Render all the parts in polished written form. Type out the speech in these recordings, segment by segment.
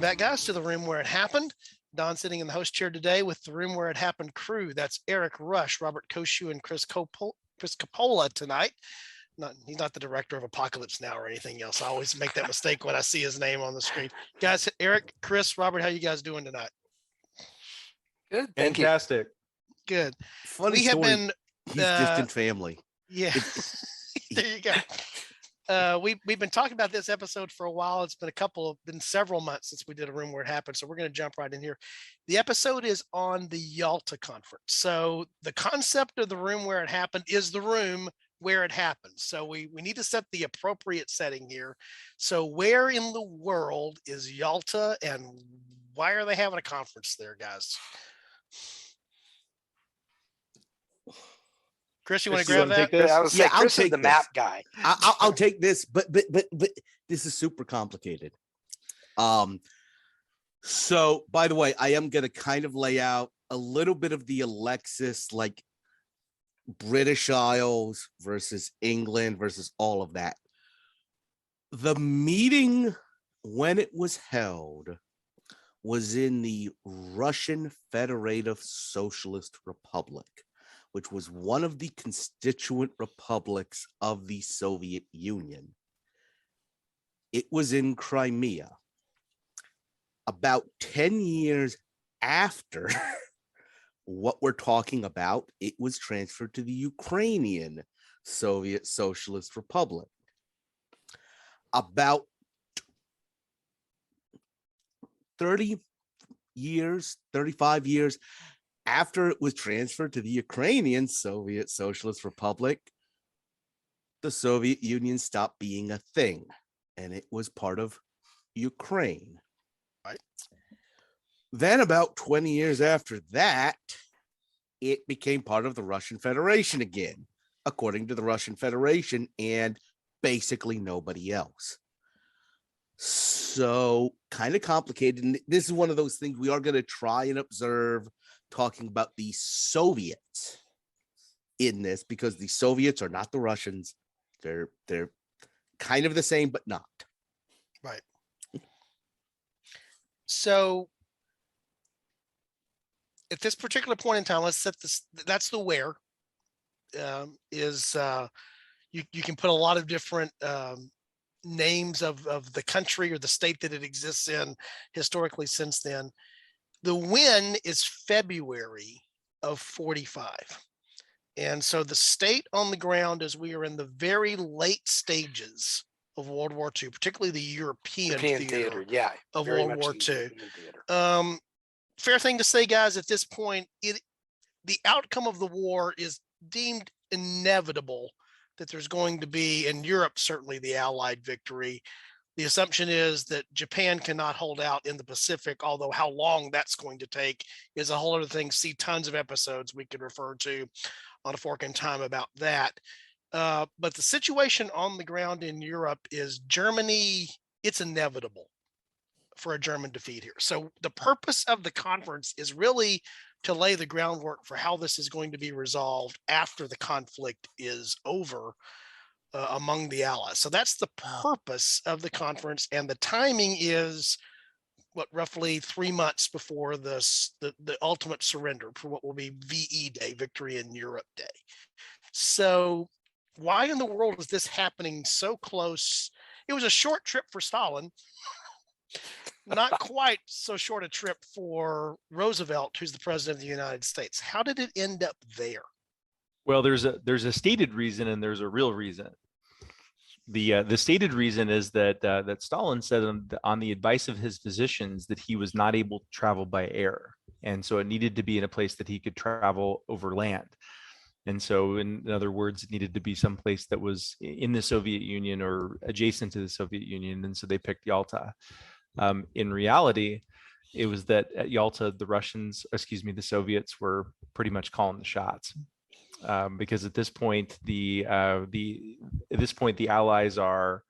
back, guys, to the room where it happened. Don sitting in the host chair today with the room where it happened crew. That's Eric Rush, Robert Koshu, and Chris Coppola tonight. He's not the director of Apocalypse Now or anything else. I always make that mistake when I see his name on the screen. Guys, Eric, Chris, Robert, how you guys doing tonight? Good, fantastic. Good. Funny story. He's distant family. Yeah. There you go. We've been talking about this episode for a while. It's been several months since we did a room where it happened. So we're going to jump right in here. The episode is on the Yalta conference. So the concept of the room where it happened is the room where it happened. So we need to set the appropriate setting here. So where in the world is Yalta, and why are they having a conference there, guys? Chris, you want to grab that? I was saying, Chris is the map guy. I'll take this, but this is super complicated. So by the way, I am going to kind of lay out a little bit of the Alexis, like British Isles versus England versus all of that. The meeting, when it was held, was in the Russian Federative Socialist Republic, which was one of the constituent republics of the Soviet Union. It was in Crimea. About 10 years after what we're talking about, it was transferred to the Ukrainian Soviet Socialist Republic. About 35 years after it was transferred to the Ukrainian Soviet Socialist Republic, the Soviet Union stopped being a thing, and it was part of Ukraine. Right. Then about 20 years after that, it became part of the Russian Federation again, according to the Russian Federation and basically nobody else. So kind of complicated. And this is one of those things we are going to try and observe talking about the Soviets in this, because the Soviets are not the Russians. They're kind of the same, but not. Right. So at this particular point in time, let's set this. That's the where. You can put a lot of different names of the country or the state that it exists in historically since then. The when is February of 45. And so the state on the ground is we are in the very late stages of World War II, particularly the European theater of World War II. Fair thing to say, guys, at this point, the outcome of the war is deemed inevitable, that there's going to be, in Europe, certainly the Allied victory. The assumption is that Japan cannot hold out in the Pacific, although how long that's going to take is a whole other thing. See tons of episodes we could refer to on A Fork in Time about that. But the situation on the ground in Europe is Germany, it's inevitable for a German defeat here. So the purpose of the conference is really to lay the groundwork for how this is going to be resolved after the conflict is over among the Allies. So that's the purpose of the conference, and the timing is roughly 3 months before the ultimate surrender for what will be VE Day, Victory in Europe Day. So why in the world is this happening so close? It was a short trip for Stalin. Not quite so short a trip for Roosevelt, who's the president of the United States. How did it end up there? Well, there's a stated reason and there's a real reason. The stated reason is that Stalin said on the advice of his physicians that he was not able to travel by air, and so it needed to be in a place that he could travel over land. And so, in other words, it needed to be someplace that was in the Soviet Union or adjacent to the Soviet Union, and so they picked Yalta. In reality, it was that at Yalta, the Soviets were pretty much calling the shots, because at this point, the Allies are,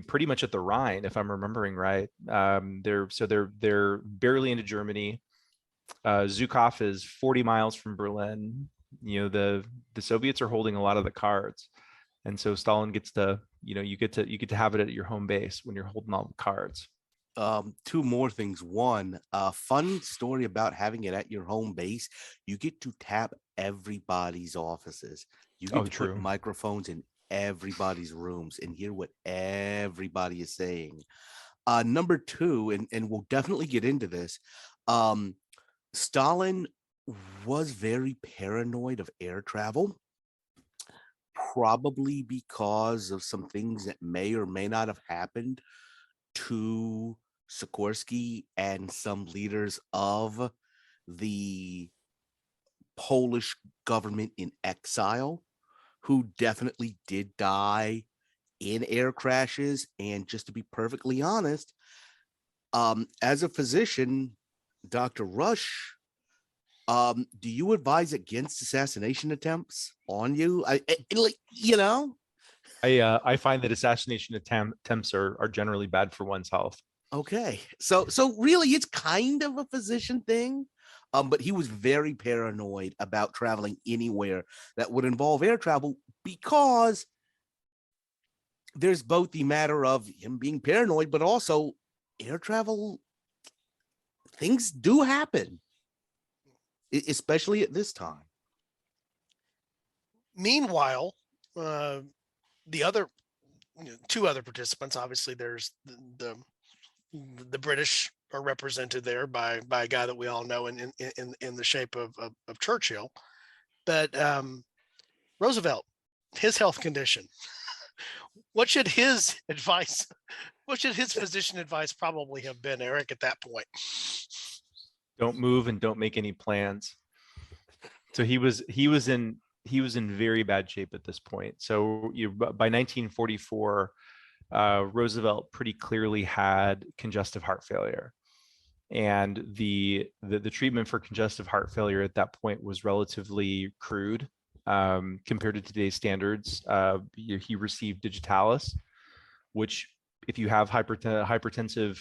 pretty much at the Rhine, if I'm remembering right. They're barely into Germany. Zhukov is 40 miles from Berlin. The Soviets are holding a lot of the cards, and so Stalin gets to, you get to have it at your home base when you're holding all the cards. Two more things. One, a fun story about having it at your home base. You get to tap everybody's offices. You get Oh, to true. put microphones in everybody's rooms and hear what everybody is saying. Number two, and we'll definitely get into this. Stalin was very paranoid of air travel, probably because of some things that may or may not have happened to Sikorsky and some leaders of the Polish government in exile who definitely did die in air crashes. And just to be perfectly honest, as a physician, Dr. Rush, do you advise against assassination attempts on you? I find that assassination attempts are generally bad for one's health. Okay. So really it's kind of a physician thing. But he was very paranoid about traveling anywhere that would involve air travel because there's both the matter of him being paranoid, but also air travel, things do happen, especially at this time. Meanwhile, the other two other participants, obviously there's the British are represented there by a guy that we all know in the shape of Churchill, but Roosevelt, his health condition, what should his physician advice probably have been, Eric, at that point? Don't move and don't make any plans. So he was in very bad shape at this point. So by 1944, Roosevelt pretty clearly had congestive heart failure, and the treatment for congestive heart failure at that point was relatively crude compared to today's standards. He received digitalis, which, if you have hypertensive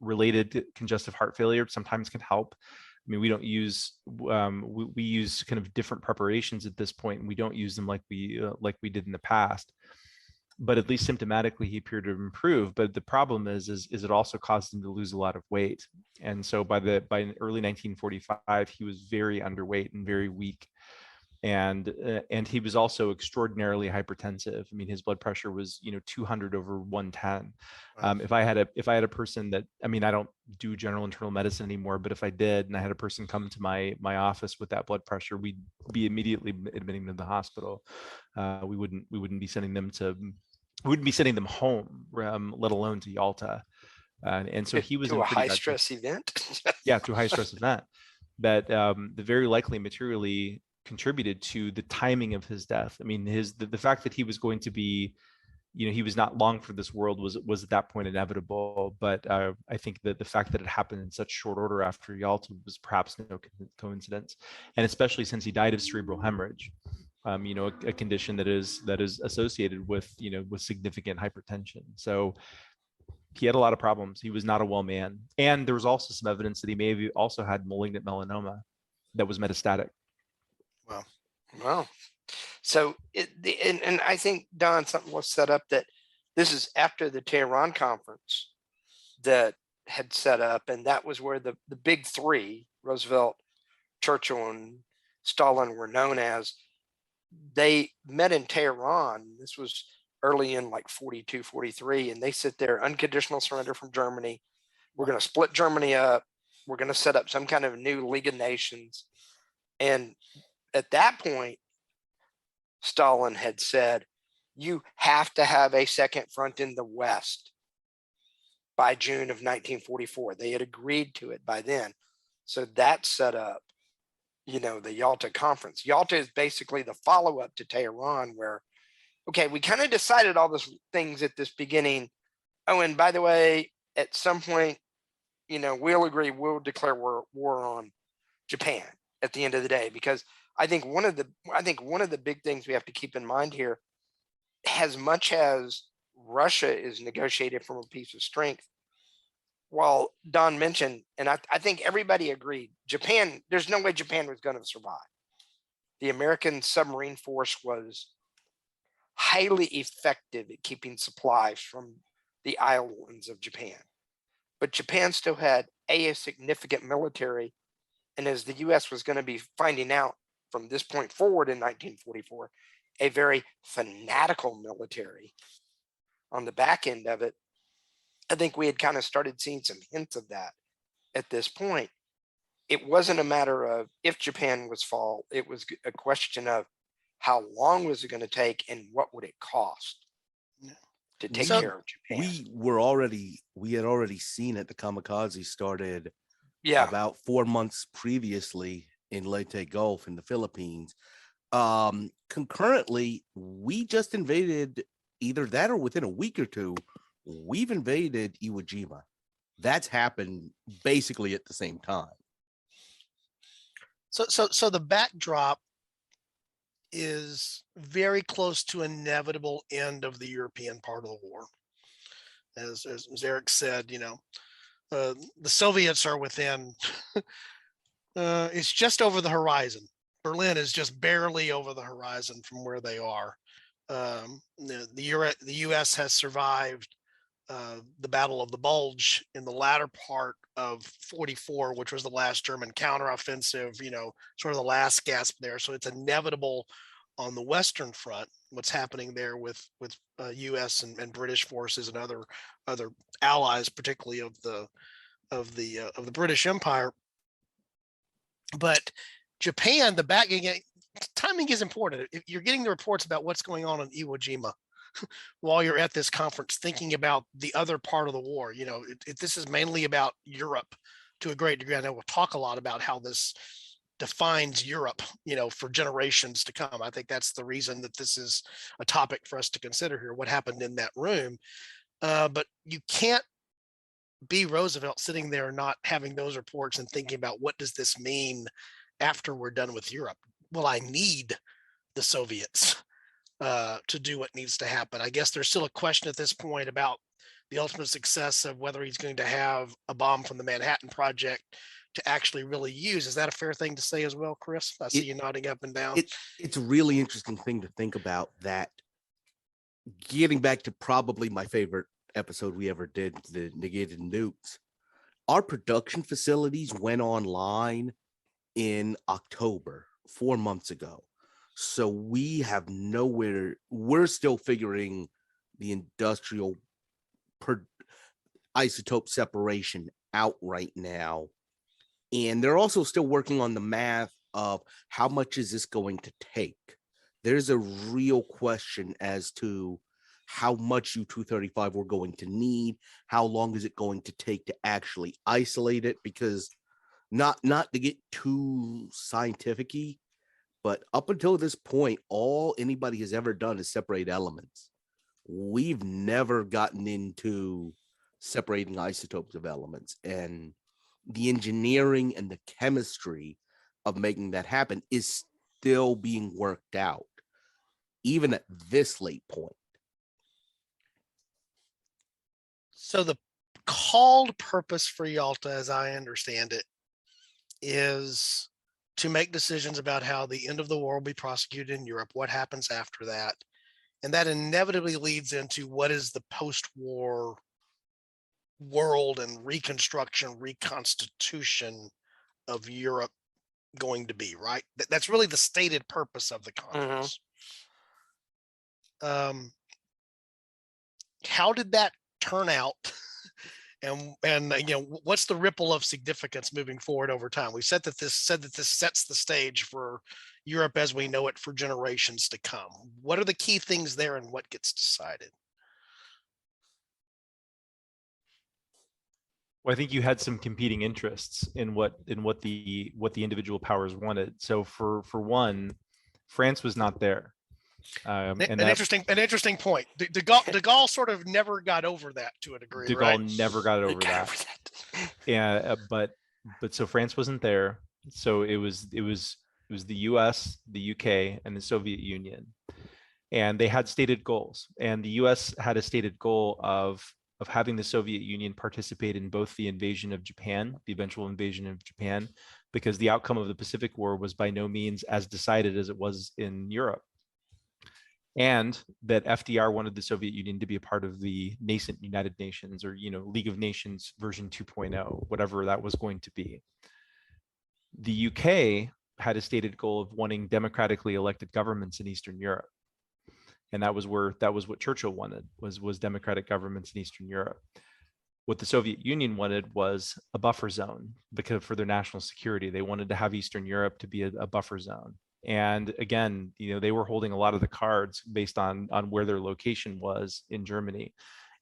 related congestive heart failure, sometimes can help. I mean, we don't use we use kind of different preparations at this point, and we don't use them like we did in the past. But at least symptomatically, he appeared to improve. But the problem is it also caused him to lose a lot of weight. And so by early 1945, he was very underweight and very weak. And he was also extraordinarily hypertensive. I mean, his blood pressure was 200 over 110. Wow. If I had a person that, I mean, I don't do general internal medicine anymore, but if I did and I had a person come to my office with that blood pressure, we'd be immediately admitting them to the hospital. We wouldn't be sending them home, let alone to Yalta. And so he was to in a pretty high bad shape. stress event. Yeah, to a high stress event that the very likely materially contributed to the timing of his death. I mean, the fact that he was going to be, he was not long for this world was at that point inevitable. But I think that the fact that it happened in such short order after Yalta was perhaps no coincidence, and especially since he died of cerebral hemorrhage, a condition that is associated with with significant hypertension. So he had a lot of problems. He was not a well man, and there was also some evidence that he may have also had malignant melanoma that was metastatic. Wow. Wow. So and I think, Don, something was set up that this is after the Tehran conference that had set up, and that was where the big three, Roosevelt, Churchill, and Stalin, were known as. They met in Tehran. This was early in like 42, 43, and they sit there, unconditional surrender from Germany. We're going to split Germany up. We're going to set up some kind of new League of Nations. And at that point, Stalin had said, you have to have a second front in the West by June of 1944. They had agreed to it by then. So that set up, the Yalta conference. Yalta is basically the follow-up to Tehran, where, okay, we kind of decided all these things at this beginning. Oh, and by the way, at some point, we'll agree, we'll declare war on Japan at the end of the day, because I think one of the big things we have to keep in mind here, as much as Russia is negotiated from a piece of strength, while Don mentioned, and I think everybody agreed, Japan, there's no way Japan was going to survive. The American submarine force was highly effective at keeping supplies from the islands of Japan. But Japan still had a significant military. And as the US was going to be finding out from this point forward in 1944, a very fanatical military on the back end of it, I think we had kind of started seeing some hints of that at this point. It wasn't a matter of if Japan was fall, it was a question of how long was it going to take and what would it cost to take So- care of Japan. We had already seen it. The kamikaze started Yeah, about 4 months previously in Leyte Gulf in the Philippines. Concurrently, we just invaded either that or within a week or two, we've invaded Iwo Jima. That's happened basically at the same time. So the backdrop is very close to inevitable end of the European part of the war. As Eric said, the Soviets are within, it's just over the horizon. Berlin is just barely over the horizon from where they are. The US has survived the Battle of the Bulge in the latter part of 44, which was the last German counteroffensive, sort of the last gasp there. So it's inevitable on the Western Front, what's happening there with US and British forces and other allies, particularly of the British Empire. But Japan, timing is important. If you're getting the reports about what's going on in Iwo Jima while you're at this conference, thinking about the other part of the war, this is mainly about Europe to a great degree. I know we'll talk a lot about how this defines Europe, for generations to come. I think that's the reason that this is a topic for us to consider here, what happened in that room. But you can't be Roosevelt sitting there not having those reports and thinking about what does this mean after we're done with Europe. Well, I need the Soviets to do what needs to happen. I guess there's still a question at this point about the ultimate success of whether he's going to have a bomb from the Manhattan Project to actually really use. Is that a fair thing to say as well, Chris? I see you nodding up and down. It's a really interesting thing to think about, that getting back to probably my favorite episode we ever did, the negated nukes. Our production facilities went online in October, 4 months ago. So we have we're still figuring the industrial isotope separation out right now. And they're also still working on the math of how much is this going to take. There's a real question as to how much U-235 we're going to need, how long is it going to take to actually isolate it, because not to get too scientific-y, but up until this point, all anybody has ever done is separate elements. We've never gotten into separating isotopes of elements, and the engineering and the chemistry of making that happen is still being worked out, even at this late point. So the called purpose for Yalta, as I understand it, is to make decisions about how the end of the war will be prosecuted in Europe, what happens after that. And that inevitably leads into what is the post-war world and reconstitution of Europe going to be, right? That's really the stated purpose of the conference. How did that turn out? And what's the ripple of significance moving forward over time? We said that this sets the stage for Europe as we know it for generations to come. What are the key things there, and what gets decided? Well, I think you had some competing interests in what the individual powers wanted. So for one, France was not there. And an interesting point. De Gaulle sort of never got over that to a degree. De Gaulle never got over that. Yeah, but so France wasn't there. So it was the US, the UK, and the Soviet Union, and they had stated goals. And the US had a stated goal of having the Soviet Union participate in both the invasion of Japan, the eventual invasion of Japan, because the outcome of the Pacific War was by no means as decided as it was in Europe. and that FDR wanted the Soviet Union to be a part of the nascent United Nations, or League of Nations version 2.0, whatever that was going to be. The UK had a stated goal of wanting democratically elected governments in Eastern Europe. And that was what Churchill wanted, was democratic governments in Eastern Europe. What the Soviet Union wanted was a buffer zone, because for their national security, they wanted to have Eastern Europe to be a buffer zone. And again, they were holding a lot of the cards based on where their location was in Germany,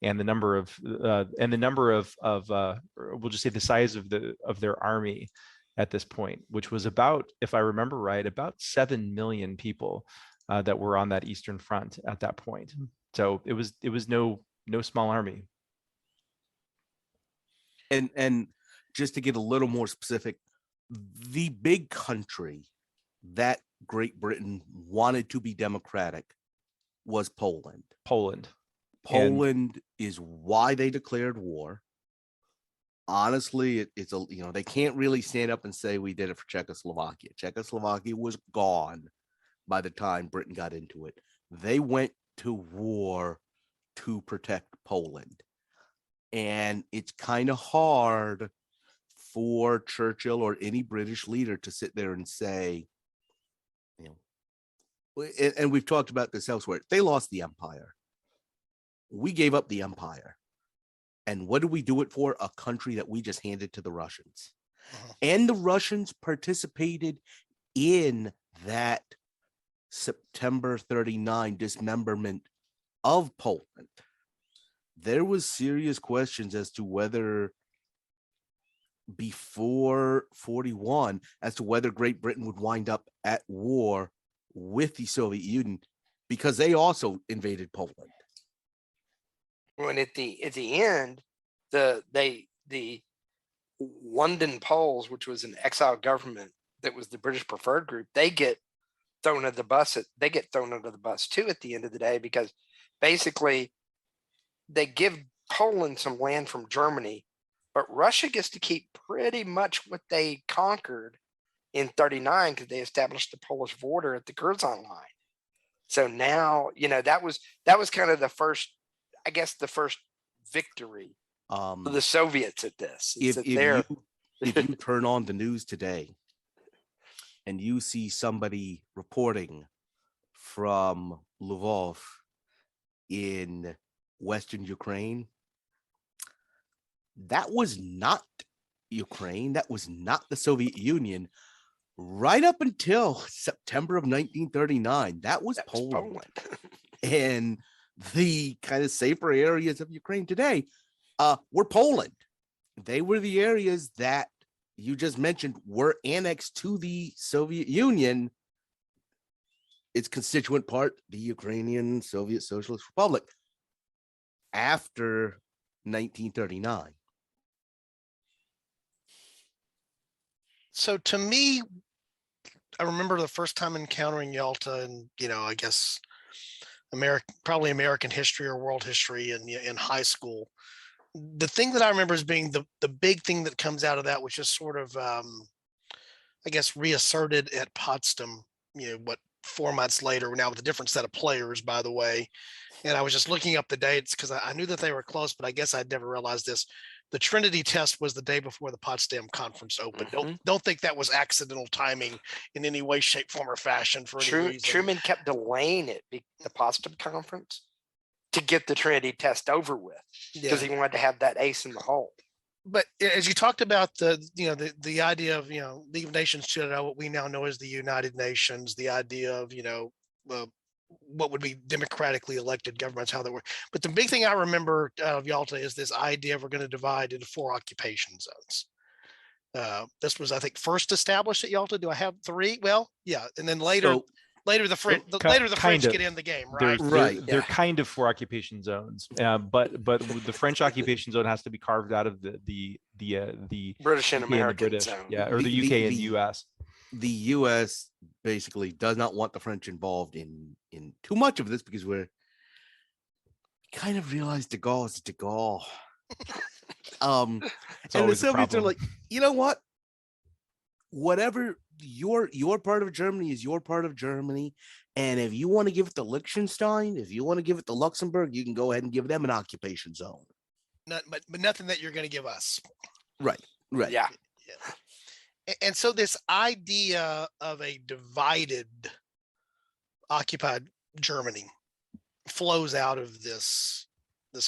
and the number of we'll just say the size of their army at this point, which was about, if I remember right, about 7 million people that were on that Eastern Front at that point. So it was no small army. And just to get a little more specific, the big country that Great Britain wanted to be democratic was Poland. Poland Is why they declared war. Honestly, it's they can't really stand up and say we did it for Czechoslovakia. Czechoslovakia was gone by the time Britain got into it. They went to war to protect Poland. And it's kind of hard for Churchill or any British leader to sit there and say, and we've talked about this elsewhere, they lost the empire. We gave up the empire. And what did we do it for? A country that we just handed to the Russians. And the Russians participated in that September 39 dismemberment of Poland. There was serious questions as to whether before 41, as to whether Great Britain would wind up at war with the Soviet Union, because they also invaded Poland. When at the end, the London Poles, which was an exile government that was the British preferred group, they get thrown under the bus. They get thrown under the bus too at the end of the day, because basically they give Poland some land from Germany, but Russia gets to keep pretty much what they conquered in 39, because they established the Polish border at the Curzon line. So now, that was kind of the first victory for the Soviets at this. If you turn on the news today and you see somebody reporting from Lvov in Western Ukraine, that was not Ukraine. That was not the Soviet Union. Right up until September of 1939, that was Poland. And the kind of safer areas of Ukraine today were Poland. They were the areas that you just mentioned were annexed to the Soviet Union. Its constituent part, the Ukrainian Soviet Socialist Republic, after 1939. So to me, I remember the first time encountering Yalta, and I guess probably American history or world history in high school. The thing that I remember as being the big thing that comes out of that, which is sort of I guess reasserted at Potsdam, 4 months later, now with a different set of players, by the way. And I was just looking up the dates because I knew that they were close, but I guess I'd never realized this. The Trinity test was the day before the Potsdam Conference opened. Don't think that was accidental timing in any way, shape, form, or fashion for any reason. Truman kept delaying it, the Potsdam Conference, to get the Trinity test over with, because he wanted to have that ace in the hole. But as you talked about the idea of League of Nations should know what we now know as the United Nations, the idea of what would be democratically elected governments, how they were. But the big thing I remember of Yalta is this idea of we're going to divide into 4 occupation zones. This was, I think, first established at Yalta. Do I have 3? Well, yeah, and then later the French get in the game, right? They're kind of 4 occupation zones, but the French occupation zone has to be carved out of the British and American British, zone. or the UK and US. The US basically does not want the French involved in too much of this, because we're kind of realized de Gaulle is de Gaulle. And the Soviets are like, you know what? Whatever your part of Germany is your part of Germany, And if you want to give it to Liechtenstein, if you want to give it to Luxembourg, you can go ahead and give them an occupation zone. But nothing that you're going to give us. Right. Right. Yeah. And so this idea of a divided, occupied Germany flows out of this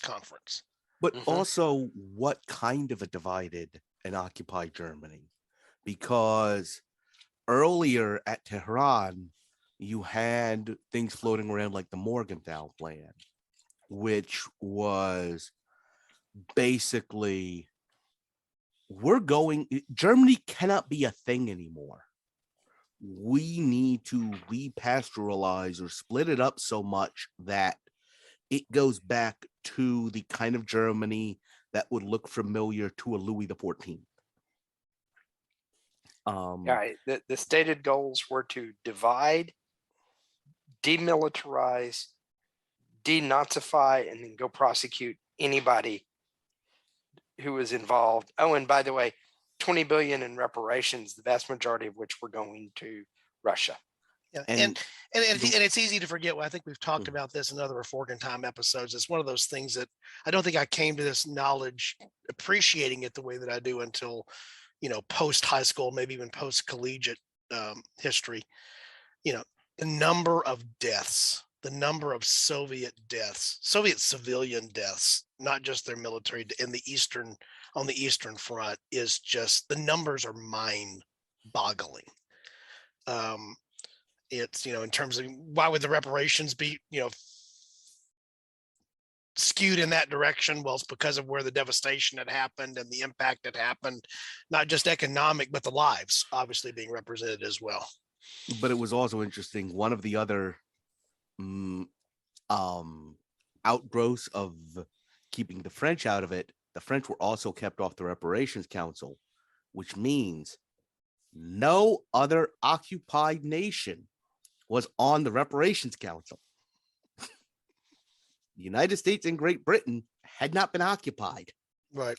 conference. But Mhm. also, what kind of a divided and occupied Germany? Because earlier at Tehran, you had things floating around like the Morgenthau Plan, which was basically Germany cannot be a thing anymore. We need to repasteurize or split it up so much that it goes back to the kind of Germany that would look familiar to a Louis XIV. All right. The stated goals were to divide, demilitarize, denazify, and then go prosecute anybody who was involved. Oh, and by the way, 20 billion in reparations, the vast majority of which were going to Russia. Yeah. And And it's easy to forget. Well, I think we've talked Mhm. about this in other Forking Time episodes. It's one of those things that I don't think I came to this knowledge, appreciating it the way that I do until, post high school, maybe even post collegiate history. The number of deaths, the number of Soviet civilian deaths, not just their military on the Eastern Front, is just, the numbers are mind boggling. It's, in terms of why would the reparations be, skewed in that direction? Well, it's because of where the devastation had happened and the impact that happened, not just economic, but the lives obviously being represented as well. but it was also interesting. One of the other outgrowths of keeping the French out of it, the French were also kept off the Reparations Council, which means no other occupied nation was on the Reparations Council. The United States and Great Britain had not been occupied. Right.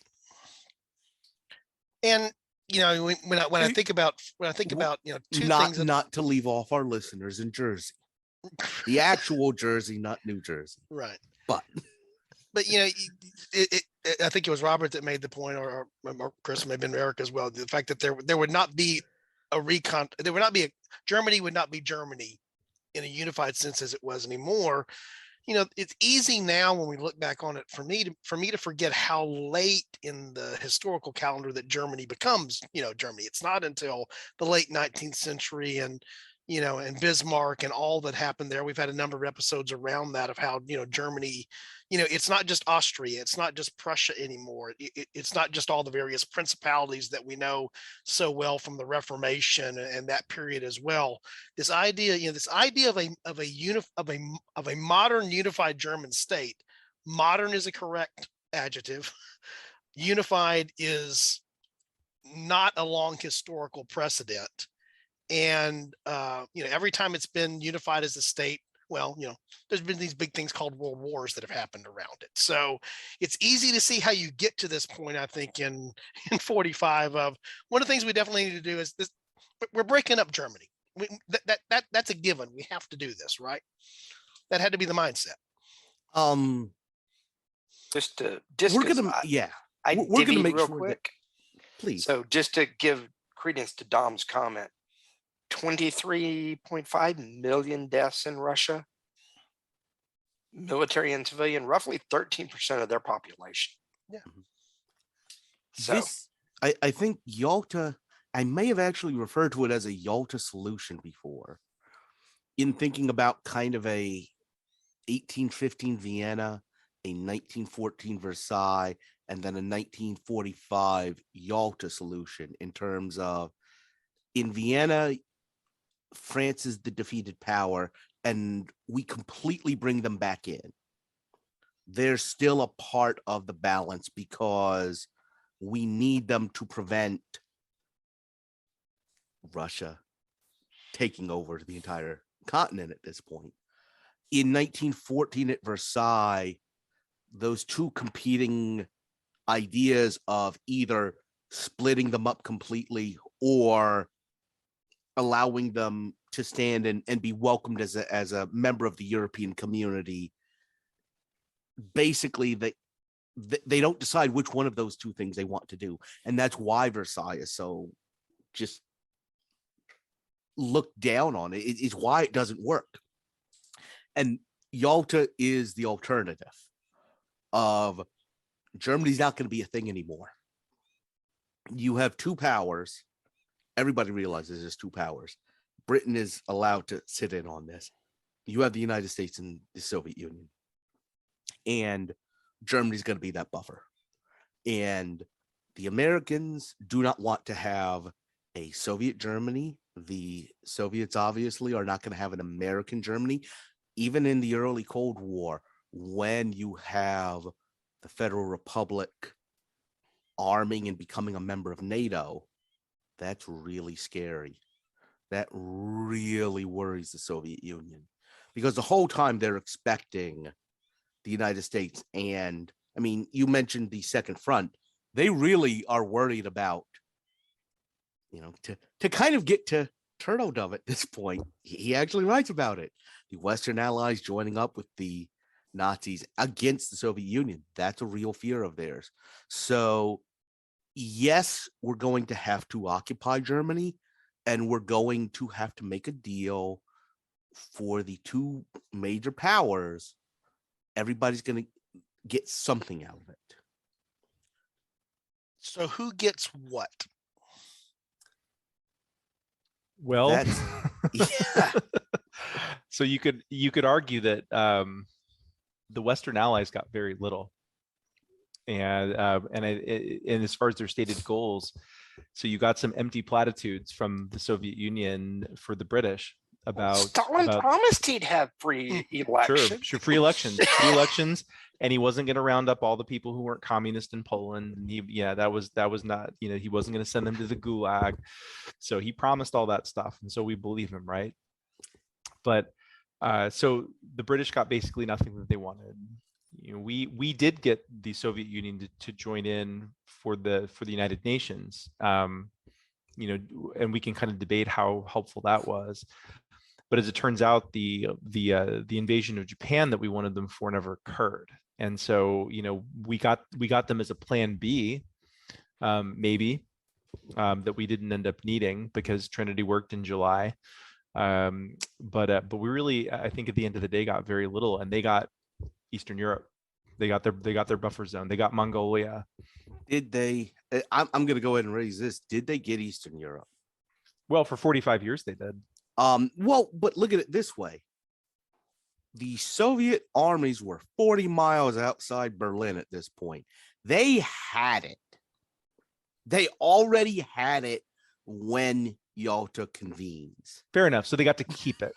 And when I think about two things not to leave off our listeners in Jersey, the actual Jersey, not New Jersey, right. but I think it was Robert that made the point, or Chris, maybe Eric as well, the fact that there would not be Germany would not be Germany in a unified sense as it was anymore. It's easy now when we look back on it for me to forget how late in the historical calendar that Germany becomes, Germany. It's not until the late 19th century and Bismarck and all that happened there. We've had a number of episodes around that, of how, Germany, it's not just Austria, it's not just Prussia anymore. It's not just all the various principalities that we know so well from the Reformation and that period as well. This idea of a modern unified German state. Modern is a correct adjective. Unified is not a long historical precedent. And every time it's been unified as a state, well, there's been these big things called world wars that have happened around it. So it's easy to see how you get to this point. I think in 45, of one of the things we definitely need to do is this: we're breaking up Germany. That's a given. We have to do this, right? That had to be the mindset. We're gonna make real sure quick. Please. So just to give credence to Dom's comment, 23.5 million deaths in Russia, military and civilian, roughly 13% of their population. Yeah. So I think Yalta, I may have actually referred to it as a Yalta solution before, in thinking about kind of a 1815 Vienna, a 1914 Versailles, and then a 1945 Yalta solution, in terms of, in Vienna, France is the defeated power, and we completely bring them back in. They're still a part of the balance because we need them to prevent Russia taking over the entire continent at this point. In 1914 at Versailles, those two competing ideas of either splitting them up completely or allowing them to stand and be welcomed as a member of the European community. Basically, they don't decide which one of those two things they want to do, and that's why Versailles is so just looked down on. It's why it doesn't work. And Yalta is the alternative of Germany's not going to be a thing anymore. You have two powers. Everybody realizes there's two powers. Britain is allowed to sit in on this. You have the United States and the Soviet Union. And Germany's going to be that buffer. And the Americans do not want to have a Soviet Germany. The Soviets obviously are not going to have an American Germany. Even in the early Cold War, when you have the Federal Republic arming and becoming a member of NATO, that's really scary. That really worries the Soviet Union, because the whole time they're expecting the United States, and I mean, you mentioned the Second Front. They really are worried about, to kind of get to Turtledove at this point. He actually writes about it. The Western Allies joining up with the Nazis against the Soviet Union. That's a real fear of theirs. So, yes, we're going to have to occupy Germany, and we're going to have to make a deal for the two major powers. Everybody's going to get something out of it. So who gets what? Well, That's yeah. so you could argue that the Western Allies got very little, and as far as their stated goals, so you got some empty platitudes from the Soviet Union for the British about Stalin promised he'd have free elections. Sure, free elections, and he wasn't going to round up all the people who weren't communist in Poland. And that was not, he wasn't going to send them to the gulag. So he promised all that stuff, and so we believe him, right? But so the British got basically nothing that they wanted. We did get the Soviet Union to join in for the United Nations, and we can kind of debate how helpful that was. But as it turns out, the invasion of Japan that we wanted them for never occurred, and so we got them as a plan B, maybe, that we didn't end up needing because Trinity worked in July. But we really, I think, at the end of the day, got very little, and they got Eastern Europe. They got their buffer zone. They got Mongolia. Did they? I'm going to go ahead and raise this. Did they get Eastern Europe? Well, for 45 years they did. Well, but look at it this way. The Soviet armies were 40 miles outside Berlin at this point. They had it. They already had it when Yalta convenes. Fair enough. So they got to keep it.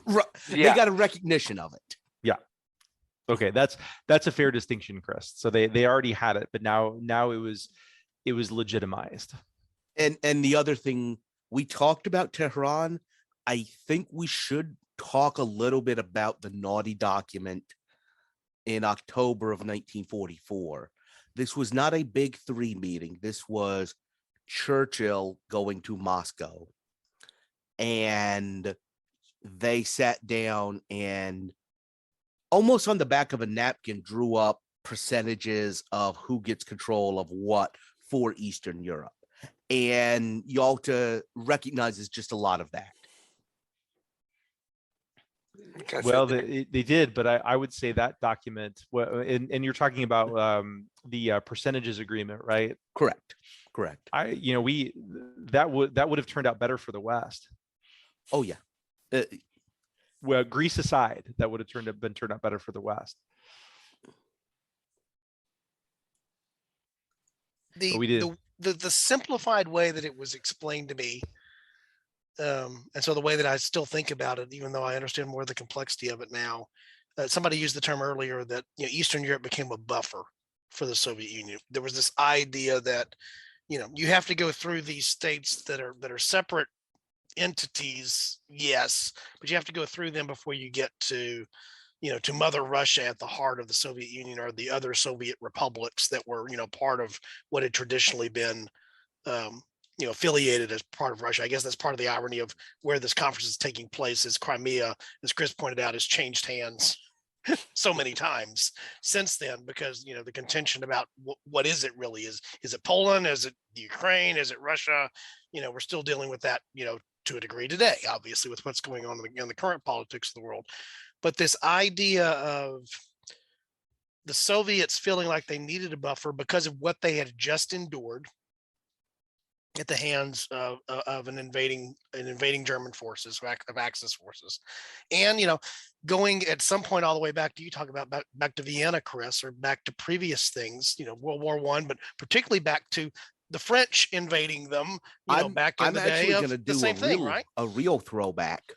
Right. Yeah. They got a recognition of it. Yeah. Okay, that's a fair distinction, Chris. So they already had it, but now it was legitimized. And the other thing, we talked about Tehran. I think we should talk a little bit about the naughty document in October of 1944. This was not a big three meeting. This was Churchill going to Moscow. And they sat down and almost on the back of a napkin drew up percentages of who gets control of what for Eastern Europe. And Yalta recognizes just a lot of that. Well, they did, but I would say that document, and you're talking about the percentages agreement, right? Correct. That would have turned out better for the West. Oh yeah. Well, Greece aside, that would have turned out better for the West. The simplified way that it was explained to me, and so the way that I still think about it, even though I understand more of the complexity of it now, somebody used the term earlier that Eastern Europe became a buffer for the Soviet Union. There was this idea that you have to go through these states that are separate entities, yes, but you have to go through them before you get to to Mother Russia at the heart of the Soviet Union, or the other Soviet republics that were part of what had traditionally been affiliated as part of Russia. I guess that's part of the irony of where this conference is taking place. Is Crimea, as Chris pointed out, has changed hands so many times since then, because the contention about what is it really is it Poland, is it Ukraine, is it Russia? We're still dealing with that to a degree today, obviously, with what's going on in the current politics of the world. But this idea of the Soviets feeling like they needed a buffer because of what they had just endured at the hands of an invading German forces, of Axis forces, and going at some point all the way back to, you talk about back to Vienna, Chris, or back to previous things, World War I, but particularly back to the French invading them, back in I'm the day actually of going to the do same thing, right? a real throwback.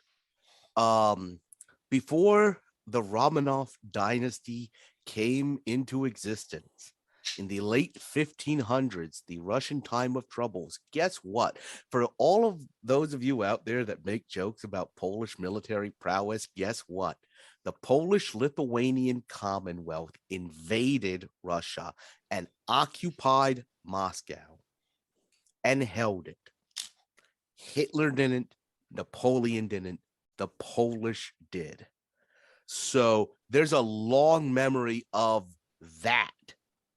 Before the Romanov dynasty came into existence in the late 1500s, the Russian time of troubles, guess what? For all of those of you out there that make jokes about Polish military prowess, guess what? The Polish-Lithuanian Commonwealth invaded Russia and occupied Moscow and held it. Hitler didn't, Napoleon didn't, the Polish did. So there's a long memory of that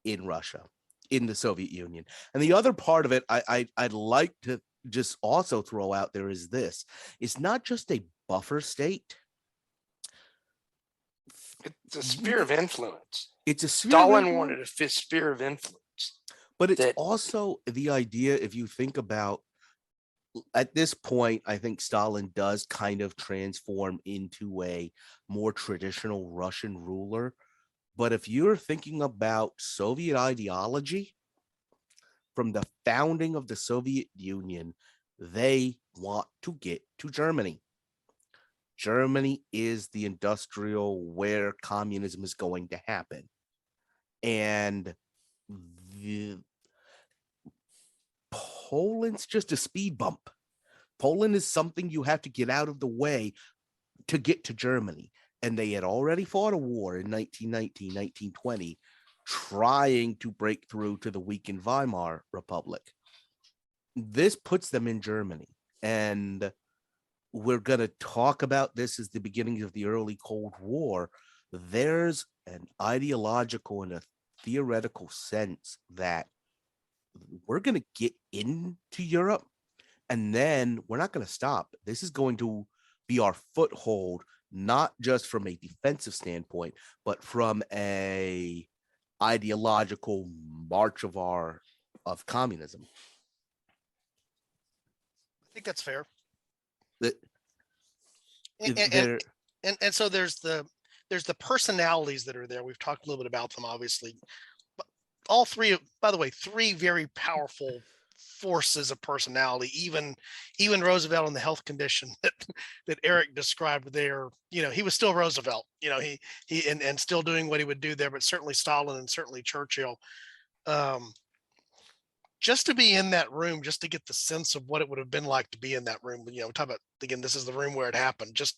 in Russia, in the Soviet Union. And the other part of it I'd like to just also throw out there is this. It's not just a buffer state. It's a sphere of influence. It's a sphere Stalin wanted a sphere of influence. But it's also the idea, if you think about, at this point, I think Stalin does kind of transform into a more traditional Russian ruler. But if you're thinking about Soviet ideology, from the founding of the Soviet Union, they want to get to Germany. Germany is the industrial where communism is going to happen. And Poland's just a speed bump. Poland is something you have to get out of the way to get to Germany. And they had already fought a war in 1919, 1920, trying to break through to the weakened Weimar Republic. This puts them in Germany. And we're going to talk about this as the beginning of the early Cold War. There's an ideological and a theoretical sense that we're going to get into Europe, and then we're not going to stop. This is going to be our foothold, not just from a defensive standpoint, but from a ideological march of communism. I think that's fair. That and so there's the personalities that are there. We've talked a little bit about them, obviously. But all three, by the way, three very powerful forces of personality. Even Roosevelt and the health condition that Eric described there, he was still Roosevelt. He and still doing what he would do there, but certainly Stalin and certainly Churchill. Just to be in that room, just to get the sense of what it would have been like to be in that room. Talk about, again, this is the room where it happened. Just,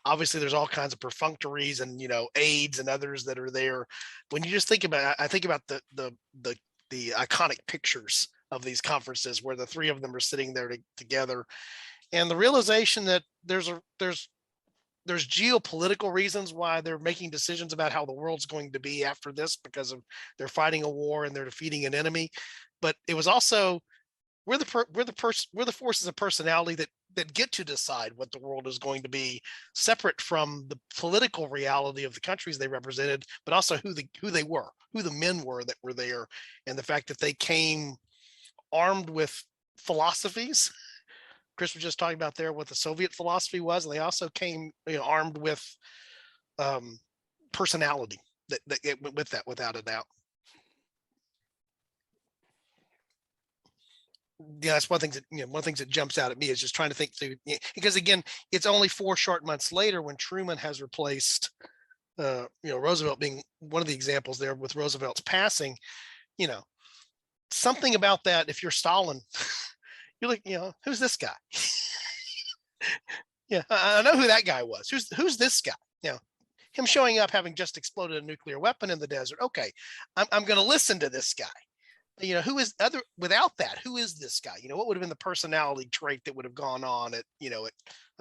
obviously there's all kinds of perfunctories and, aides and others that are there. When you just think about it, I think about the iconic pictures of these conferences where the three of them are sitting there together, and the realization that there's geopolitical reasons why they're making decisions about how the world's going to be after this, because of they're fighting a war and they're defeating an enemy. But it was also we're the forces of personality that get to decide what the world is going to be, separate from the political reality of the countries they represented, but also who the men were that were there, and the fact that they came armed with philosophies. Chris was just talking about there what the Soviet philosophy was, and they also came armed with personality that went with that, without a doubt. Yeah, that's one thing that jumps out at me is just trying to think through, because again, it's only 4 short months later when Truman has replaced Roosevelt, being one of the examples there with Roosevelt's passing. Something about that, if you're Stalin, you're like, who's this guy? Yeah, I know who that guy was. Who's this guy? Him showing up having just exploded a nuclear weapon in the desert. Okay, I'm going to listen to this guy. Who is other without that? Who is this guy? What would have been the personality trait that would have gone on I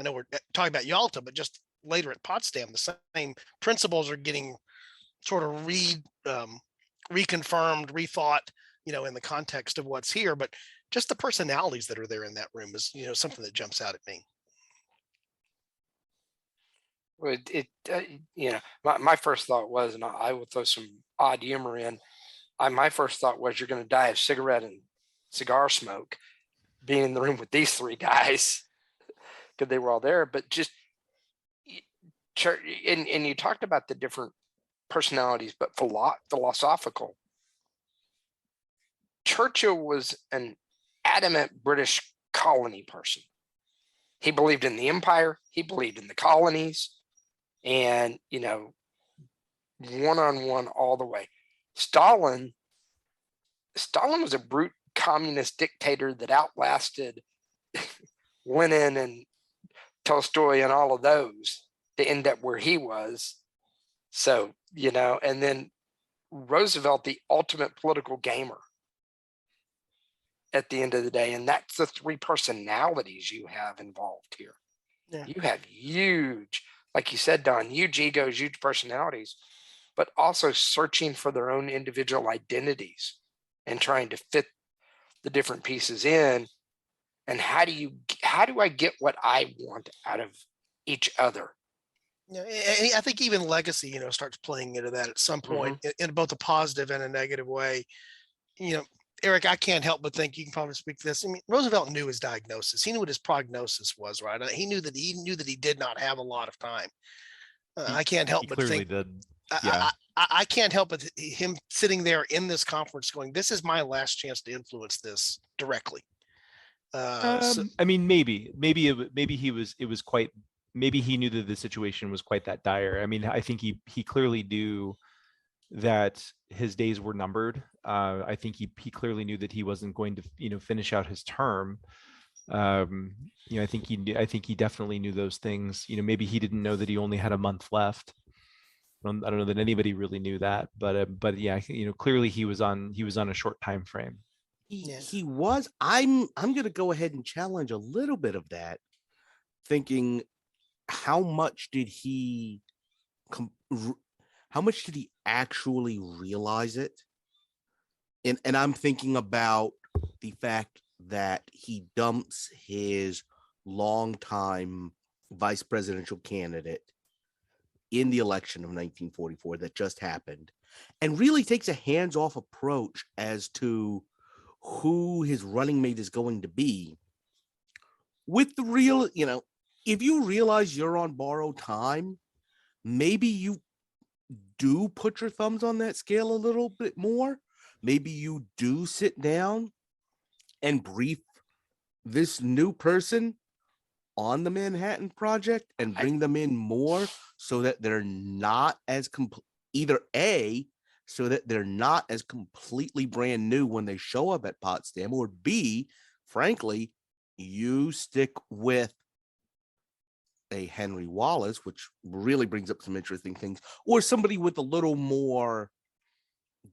know we're talking about Yalta, but just later at Potsdam, the same principles are getting sort of reconfirmed, rethought, in the context of what's here. But just the personalities that are there in that room is, something that jumps out at me. Well, my first thought was, and I will throw some odd humor in. My first thought was, you're going to die of cigarette and cigar smoke being in the room with these three guys, because they were all there. But just and you talked about the different personalities, but philosophical. Churchill was an adamant British colony person. He believed in the empire. He believed in the colonies, and one-on-one all the way. Stalin was a brute communist dictator that outlasted Lenin and Tolstoy and all of those to end up where he was. So, and then Roosevelt, the ultimate political gamer at the end of the day. And that's the three personalities you have involved here. Yeah. You have huge, like you said, Don, huge egos, huge personalities, but also searching for their own individual identities and trying to fit the different pieces in. And how do I get what I want out of each other? And I think even legacy, starts playing into that at some point in both a positive and a negative way. Eric, I can't help but think, you can probably speak to this. I mean, Roosevelt knew his diagnosis. He knew what his prognosis was, right? He knew that he did not have a lot of time. I can't help but clearly think. did. Yeah. I can't help but him sitting there in this conference going, "This is my last chance to influence this directly." I mean, maybe he knew that the situation was quite that dire. I mean, I think he clearly knew that his days were numbered. I think he clearly knew that he wasn't going to, finish out his term. I think he definitely knew those things. Maybe he didn't know that he only had a month left. I don't know that anybody really knew that, but yeah, clearly he was on a short time frame. He was. I'm going to go ahead and challenge a little bit of that, thinking how much did he actually realize it? And I'm thinking about the fact that he dumps his longtime vice presidential candidate in the election of 1944 that just happened, and really takes a hands-off approach as to who his running mate is going to be. With the real, if you realize you're on borrowed time, maybe you do put your thumbs on that scale a little bit more. Maybe you do sit down and brief this new person on the Manhattan Project and bring them in more so that they're not as so that they're not as completely brand new when they show up at Potsdam, or B, frankly, you stick with a Henry Wallace, which really brings up some interesting things, or somebody with a little more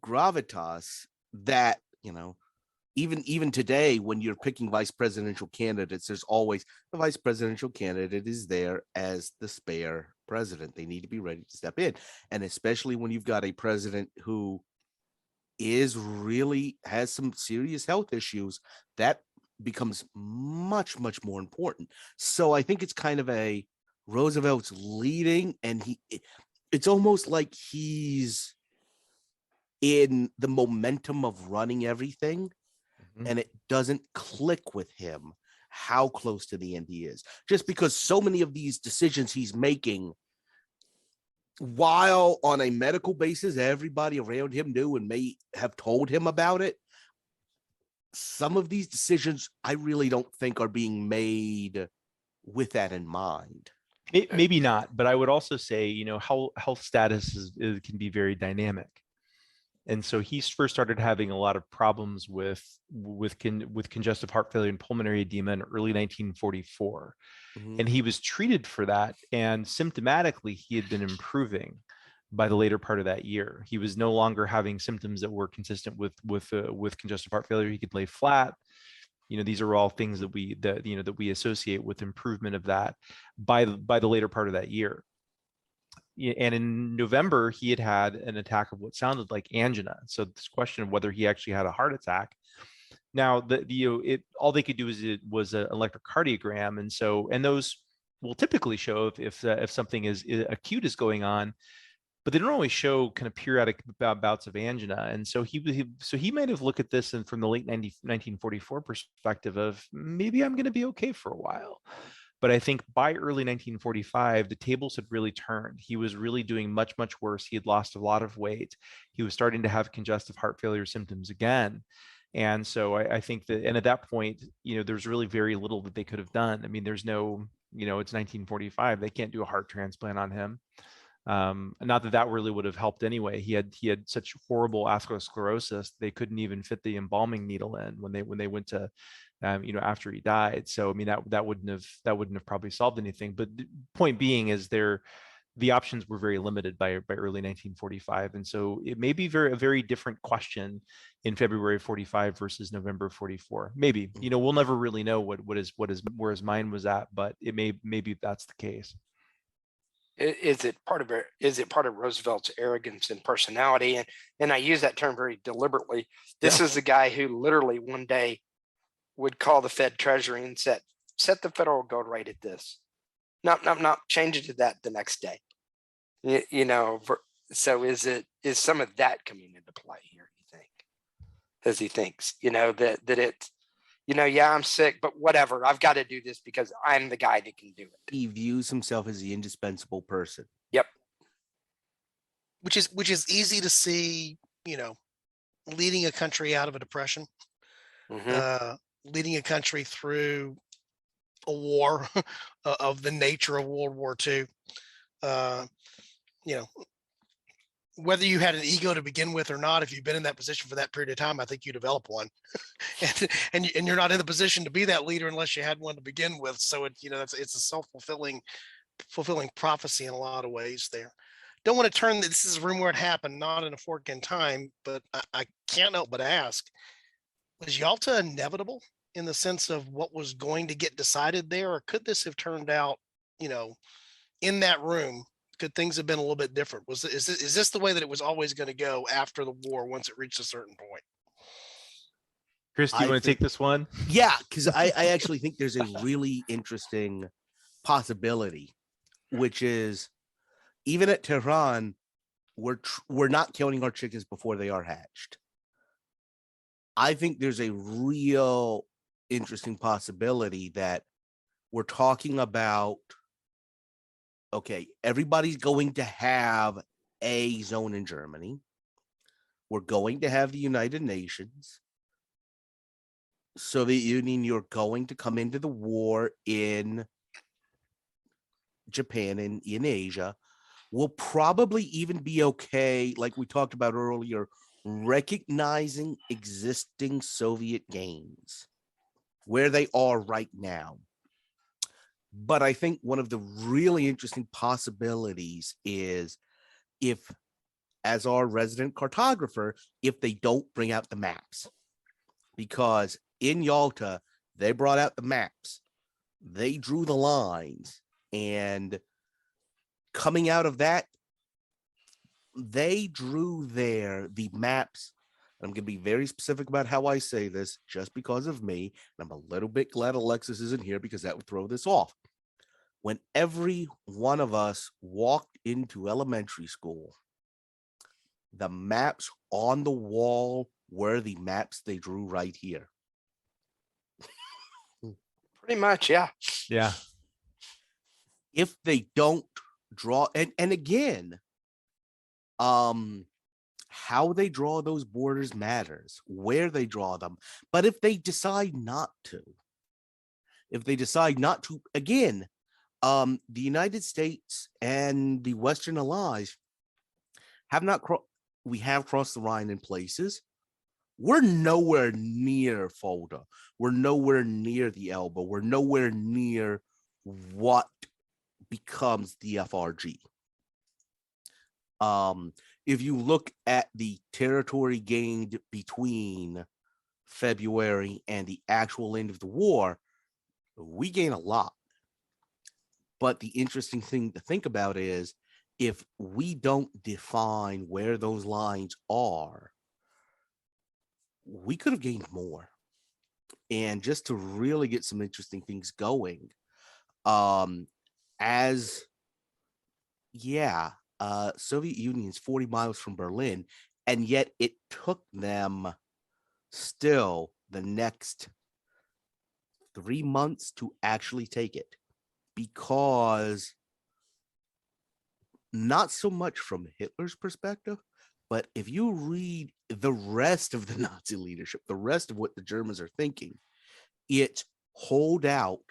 gravitas that, even today, when you're picking vice presidential candidates, there's always the vice presidential candidate is there as the spare president. They need to be ready to step in. And especially when you've got a president who has some serious health issues, that becomes much, much more important. So I think it's kind of a Roosevelt's leading, and it's almost like he's in the momentum of running everything. And it doesn't click with him how close to the end he is, just because so many of these decisions he's making, while on a medical basis, everybody around him knew and may have told him about it. Some of these decisions I really don't think are being made with that in mind. Maybe not, but I would also say, health status can be very dynamic. And so he first started having a lot of problems with congestive heart failure and pulmonary edema in early 1944. And he was treated for that. And symptomatically, he had been improving. by the later part of that year. He was no longer having symptoms that were consistent with congestive heart failure. He could lay flat. These are all things that we associate with improvement of that by the later part of that year. And in November, he had an attack of what sounded like angina. So this question of whether he actually had a heart attack. Now, all they could do was an electrocardiogram, and those will typically show if something is acute is going on, but they don't always show kind of periodic bouts of angina. And so he might have looked at this and from the late 1944 perspective of maybe I'm going to be okay for a while. But I think by early 1945, the tables had really turned. He was really doing much, much worse. He had lost a lot of weight. He was starting to have congestive heart failure symptoms again. And so I think that, and at that point, there's really very little that they could have done. I mean, there's no, it's 1945. They can't do a heart transplant on him. Not that really would have helped anyway. He had such horrible atherosclerosis, they couldn't even fit the embalming needle in when they went to, after he died. So I mean that wouldn't have probably solved anything. But the point being is the options were very limited by early 1945, and so it may be a very different question in February 45 versus November 44. Maybe we'll never really know where his mind was at, but maybe that's the case. Is it part of Roosevelt's arrogance and personality? And I use that term very deliberately. This is the guy who literally one day would call the Fed Treasury and set the federal gold rate at this. Not change it to that the next day. So is some of that coming into play here, you think? As he thinks, that it's, yeah, I'm sick, but whatever, I've got to do this because I'm the guy that can do it. He views himself as the indispensable person. Yep. Which is easy to see, leading a country out of a depression, leading a country through a war of the nature of World War II. Whether you had an ego to begin with or not, if you've been in that position for that period of time, I think you develop one, and you're not in the position to be that leader unless you had one to begin with. So it's a self-fulfilling prophecy in a lot of ways there. Don't want to turn this is a room where it happened, not in a fork in time, but I can't help but ask, was Yalta inevitable in the sense of what was going to get decided there, or could this have turned out, in that room? Could things have been a little bit different? Is this the way that it was always going to go after the war once it reached a certain point? Chris, do you want to take this one? Yeah, because I actually think there's a really interesting possibility, which is even at Tehran, we're not counting our chickens before they are hatched. I think there's a real interesting possibility that we're talking about, okay, everybody's going to have a zone in Germany. We're going to have the United Nations. Soviet Union, you're going to come into the war in Japan and in Asia. We'll probably even be okay, like we talked about earlier, recognizing existing Soviet gains where they are right now. But I think one of the really interesting possibilities is if, as our resident cartographer, if they don't bring out the maps, because in Yalta, they brought out the maps, they drew the lines, and coming out of that, they drew the maps. I'm going to be very specific about how I say this just because of me. And I'm a little bit glad Alexis isn't here because that would throw this off. When every one of us walked into elementary school, the maps on the wall were the maps they drew right here. Pretty much, yeah. Yeah. If they don't draw, and again, how they draw those borders matters, where they draw them. But if they decide not to, again, the United States and the Western allies we have crossed the Rhine in places. We're nowhere near Fulda. We're nowhere near the Elbe. We're nowhere near what becomes the FRG. If you look at the territory gained between February and the actual end of the war, we gain a lot. But the interesting thing to think about is if we don't define where those lines are, we could have gained more. And just to really get some interesting things going, as yeah, Soviet Union's 40 miles from Berlin, and yet it took them still the next 3 months to actually take it, because not so much from Hitler's perspective, but if you read the rest of the Nazi leadership, the rest of what the Germans are thinking, it's hold out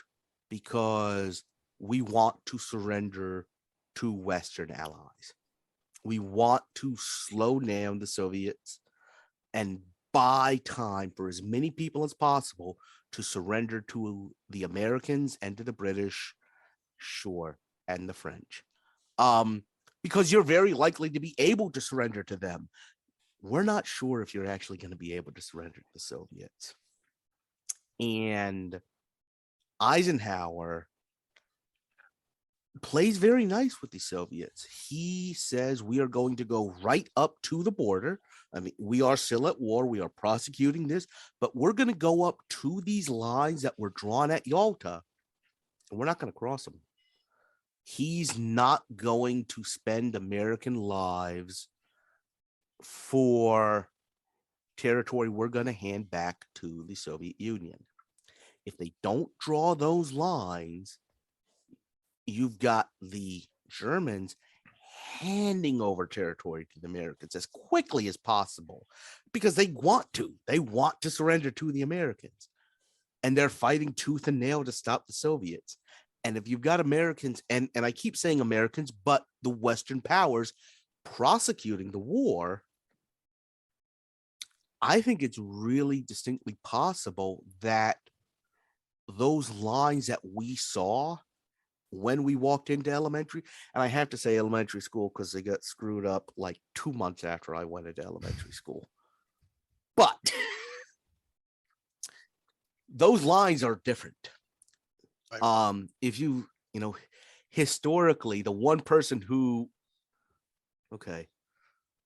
because we want to surrender to Western allies. We want to slow down the Soviets and buy time for as many people as possible to surrender to the Americans and to the British, sure, and the French. Because you're very likely to be able to surrender to them. We're not sure if you're actually going to be able to surrender to the Soviets. And Eisenhower plays very nice with the Soviets. He says we are going to go right up to the border. I mean, we are still at war. We are prosecuting this, but we're going to go up to these lines that were drawn at Yalta, and we're not going to cross them. He's not going to spend American lives for territory we're going to hand back to the Soviet Union. If they don't draw those lines, you've got the Germans handing over territory to the Americans as quickly as possible because they want to. They want to surrender to the Americans. And they're fighting tooth and nail to stop the Soviets. And if you've got Americans, and I keep saying Americans, but the Western powers prosecuting the war, I think it's really distinctly possible that those lines that we saw when we walked into elementary, and I have to say elementary school because they got screwed up like 2 months after I went into elementary school. But those lines are different. Right. If you know, historically, the one person who, okay,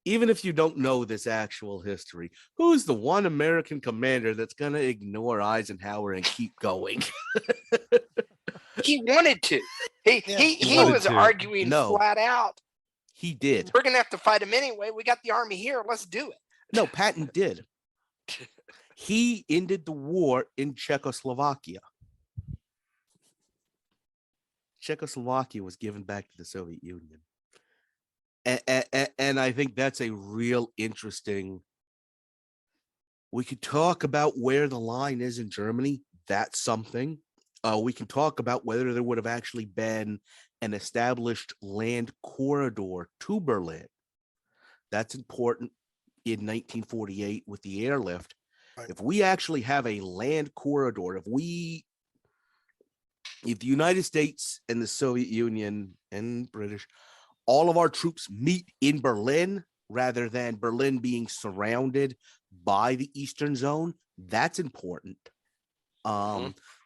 even if you don't know this actual history, who's the one American commander that's going to ignore Eisenhower and keep going? He wanted to. Yeah. He wanted was to. arguing No. flat out. He did. We're gonna have to fight him anyway. We got the army here. Let's do it. No, Patton did. He ended the war in Czechoslovakia. Czechoslovakia was given back to the Soviet Union. And I think that's a real interesting. We could talk about where the line is in Germany. That's something. We can talk about whether there would have actually been an established land corridor to Berlin. That's important in 1948 with the airlift. Right. If we actually have a land corridor, if the United States and the Soviet Union and British, all of our troops meet in Berlin rather than Berlin being surrounded by the Eastern Zone, that's important.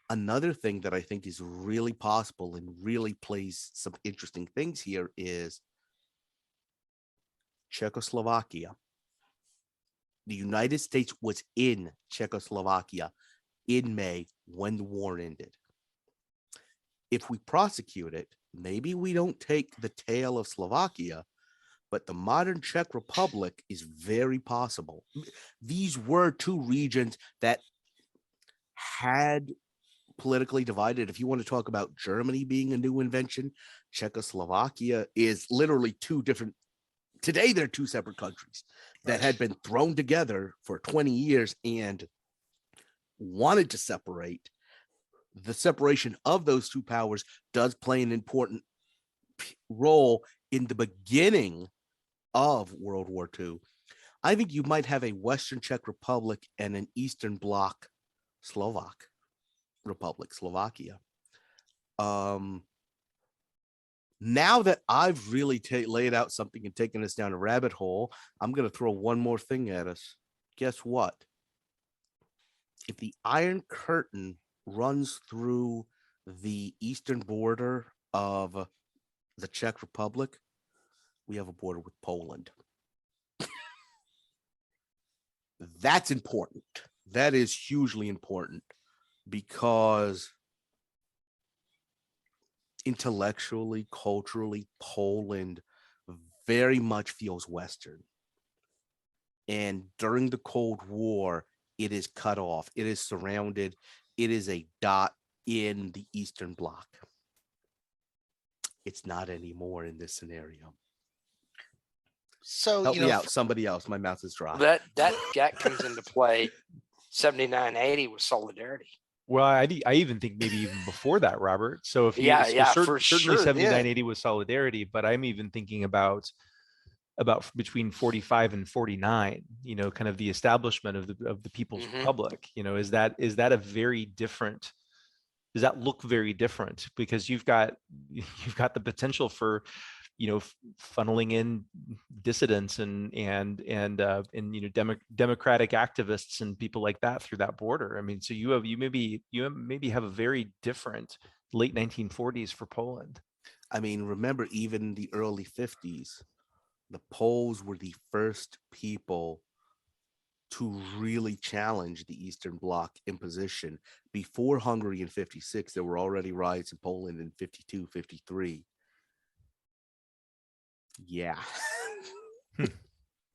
Another thing that I think is really possible and really plays some interesting things here is Czechoslovakia. The United States was in Czechoslovakia in May when the war ended. If we prosecute it, maybe we don't take the tail of Slovakia, but the modern Czech Republic is very possible. These were two regions that had politically divided. If you want to talk about Germany being a new invention, Czechoslovakia is literally two different. Today, they're two separate countries that had been thrown together for 20 years and wanted to separate. The separation of those two powers does play an important role in the beginning of World War II. I think you might have a Western Czech Republic and an Eastern Bloc Slovak Republic, Slovakia. Now that I've really laid out something and taken us down a rabbit hole, I'm going to throw one more thing at us. Guess what? If the Iron Curtain runs through the eastern border of the Czech Republic, we have a border with Poland. That's important. That is hugely important because intellectually, culturally, Poland very much feels Western. And during the Cold War, it is cut off. It is surrounded. It is a dot in the Eastern Bloc. It's not anymore in this scenario. So, Help you me know, out. Somebody else. My mouth is dry. That comes into play 79-80 with solidarity. Well, I even think maybe even before that, Robert. So if you, Yeah, so yeah, certainly for sure. 79-80 was solidarity, but I'm even thinking about between 45 and 49, kind of the establishment of the People's Mhm. Republic. Is that a very different, does that look very different? Because you've got the potential for, funneling in dissidents and democratic activists and people like that through that border. I mean, so you maybe have a very different late 1940s for Poland. I mean, remember, even the early 50s, the Poles were the first people to really challenge the Eastern Bloc imposition. Before Hungary in 56, there were already riots in Poland in 52, 53. Yeah.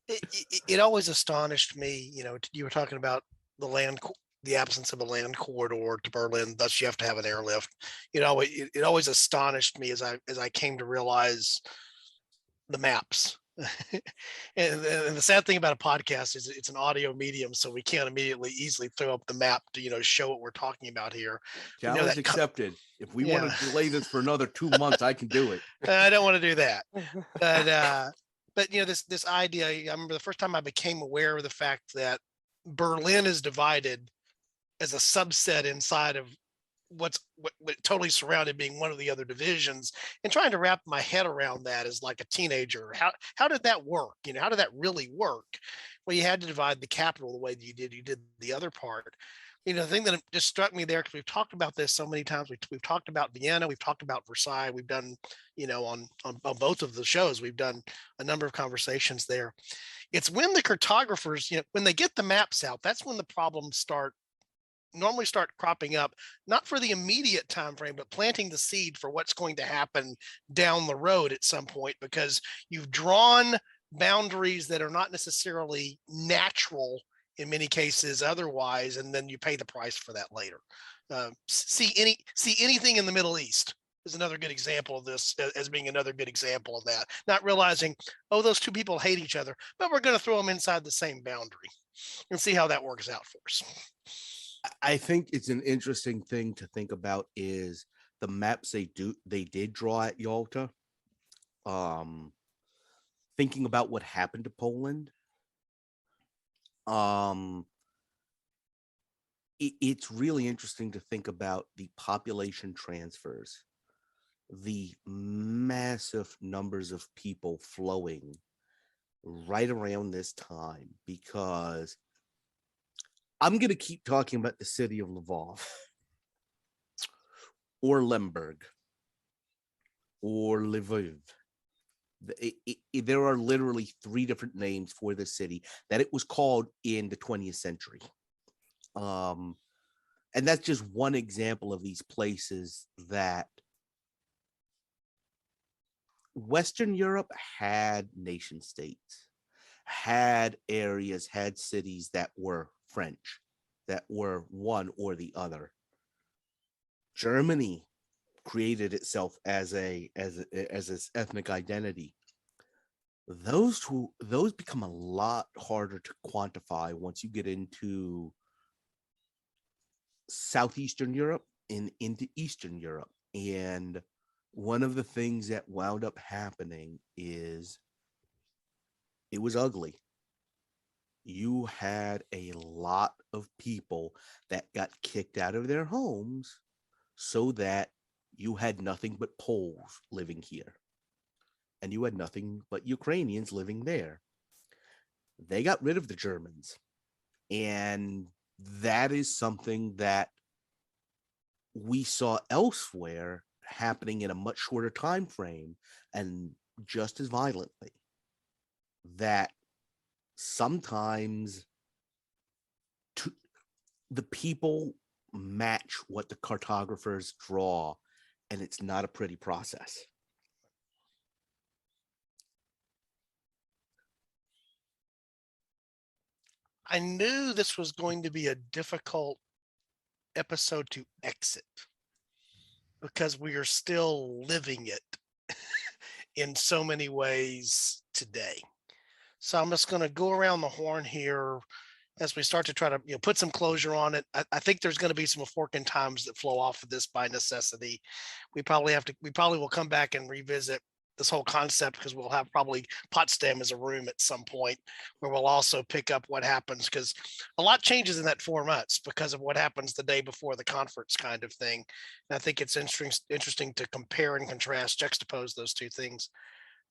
it always astonished me, you were talking about the absence of a land corridor to Berlin, thus you have to have an airlift. It always astonished me as I came to realize the maps. and the sad thing about a podcast is it's an audio medium, so we can't easily throw up the map to show what we're talking about here. Challenge accepted. If we want to delay this for another 2 months, I can do it. I don't want to do that. But this idea, I remember the first time I became aware of the fact that Berlin is divided as a subset inside of what totally surrounded being one of the other divisions, and trying to wrap my head around that as like a teenager. How did that work? How did that really work? Well, you had to divide the capital the way that you did the other part. The thing that just struck me there, because we've talked about this so many times. We've talked about Vienna, we've talked about Versailles, we've done, on both of the shows, we've done a number of conversations there. It's when the cartographers, when they get the maps out, that's when the problems normally start cropping up, not for the immediate time frame, but planting the seed for what's going to happen down the road at some point, because you've drawn boundaries that are not necessarily natural in many cases otherwise, and then you pay the price for that later. See anything in the Middle East is another good example of this, as being another good example of that. Not realizing, oh, those two people hate each other, but we're going to throw them inside the same boundary and see how that works out for us. I think it's an interesting thing to think about is the maps they did draw at Yalta. Thinking about what happened to Poland. It's really interesting to think about the population transfers, the massive numbers of people flowing right around this time, because I'm going to keep talking about the city of Lvov or Lemberg or Lviv. There are literally 3 different names for the city that it was called in the 20th century. And that's just one example of these places that Western Europe had nation states, had areas, had cities that were French, that were one or the other. Germany created itself as its ethnic identity. Those become a lot harder to quantify once you get into Southeastern Europe and into Eastern Europe. And one of the things that wound up happening is it was ugly. You had a lot of people that got kicked out of their homes so that you had nothing but Poles living here, and you had nothing but Ukrainians living there. They got rid of the Germans, and that is something that we saw elsewhere happening in a much shorter time frame and just as violently. That sometimes the people match what the cartographers draw, and it's not a pretty process. I knew this was going to be a difficult episode to exit because we are still living it in so many ways today. So I'm just going to go around the horn here as we start to try to put some closure on it. I think there's going to be some forking times that flow off of this by necessity. We probably will come back and revisit this whole concept because we'll have probably Potsdam as a room at some point where we'll also pick up what happens, because a lot changes in that 4 months because of what happens the day before the conference kind of thing. And I think it's interesting to compare and contrast, juxtapose those two things.